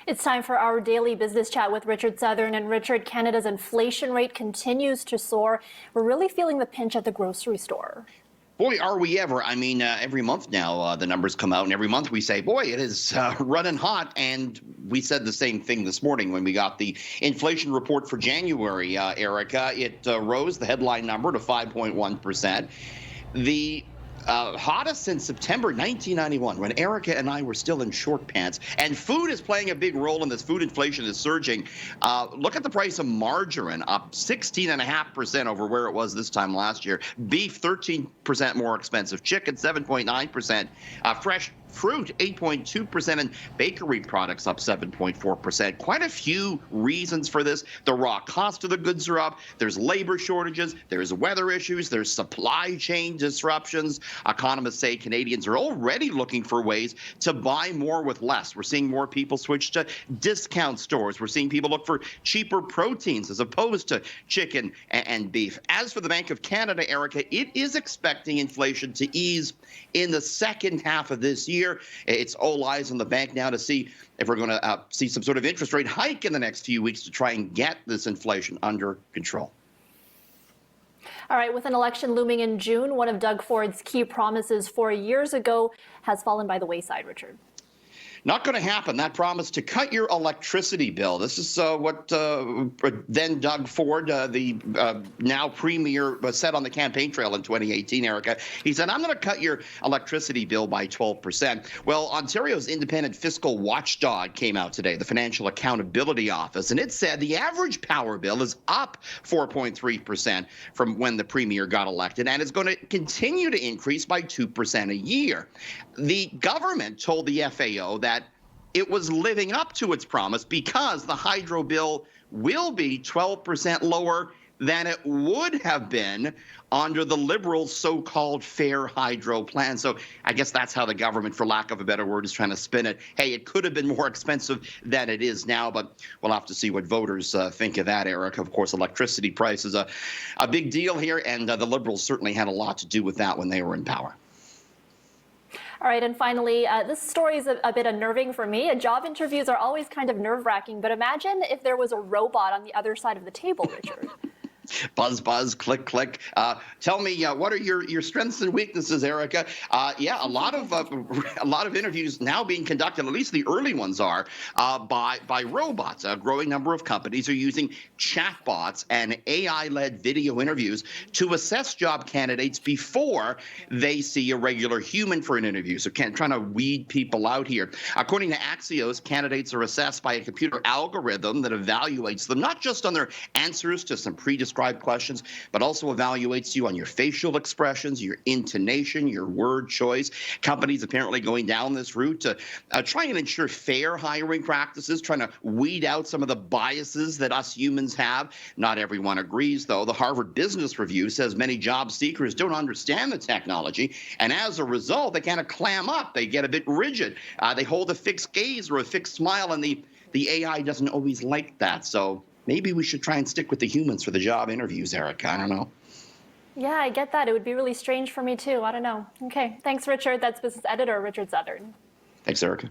It's time for our daily business chat with Richard Southern. And Richard, Canada's inflation rate continues to soar. We're really feeling the pinch at the grocery store. Boy, are we ever. I mean, every month now the numbers come out, and every month we say, boy, it is running hot. And we said the same thing this morning when we got the inflation report for January, Erica. It rose, the headline number, to 5.1%. The hottest since September 1991, when Erica and I were still in short pants. And food is playing a big role in this. Food inflation is surging. Look at the price of margarine, up 16.5% over where it was this time last year. Beef, 13% more expensive. Chicken, 7.9%. Fresh fruit, 8.2%, and bakery products up 7.4%. Quite a few reasons for this. The raw cost of the goods are up. There's labor shortages. There's weather issues. There's supply chain disruptions. Economists say Canadians are already looking for ways to buy more with less. We're seeing more people switch to discount stores. We're seeing people look for cheaper proteins as opposed to chicken and beef. As for the Bank of Canada, Erica, it is expecting inflation to ease in the second half of this year. It's all eyes on the bank now to see if we're going to see some sort of interest rate hike in the next few weeks to try and get this inflation under control. All right, with an election looming in June, one of Doug Ford's key promises 4 years ago has fallen by the wayside, Richard. Not going to happen. That promise to cut your electricity bill. This is what then Doug Ford, the now premier, said on the campaign trail in 2018, Erica. He said, I'm going to cut your electricity bill by 12%. Well, Ontario's independent fiscal watchdog came out today, the Financial Accountability Office, and it said the average power bill is up 4.3% from when the premier got elected, and it's going to continue to increase by 2% a year. The government told the FAO that it was living up to its promise because the hydro bill will be 12% lower than it would have been under the Liberals' so-called fair hydro plan. So I guess that's how the government, for lack of a better word, is trying to spin it. Hey, it could have been more expensive than it is now, but we'll have to see what voters think of that, Eric. Of course, electricity price is a big deal here, and the Liberals certainly had a lot to do with that when they were in power. All right, and finally, this story is a bit unnerving for me. Job interviews are always kind of nerve-wracking, but imagine if there was a robot on the other side of the table, Richard. Buzz, buzz, click, click. Tell me, what are your strengths and weaknesses, Erica? Yeah, a lot of interviews now being conducted, at least the early ones are, by robots. A growing number of companies are using chatbots and AI-led video interviews to assess job candidates before they see a regular human for an interview. So trying to weed people out here. According to Axios, candidates are assessed by a computer algorithm that evaluates them not just on their answers to some predescribed questions, but also evaluates you on your facial expressions, your intonation, your word choice. Companies apparently going down this route to try and ensure fair hiring practices, trying to weed out some of the biases that us humans have. Not everyone agrees, though. The Harvard Business Review says many job seekers don't understand the technology, and as a result, they kind of clam up. They get a bit rigid. They hold a fixed gaze or a fixed smile, and the AI doesn't always like that. So maybe we should try and stick with the humans for the job interviews, Erica. I don't know. Yeah, I get that. It would be really strange for me, too. I don't know. Okay. Thanks, Richard. That's business editor Richard Southern. Thanks, Erica.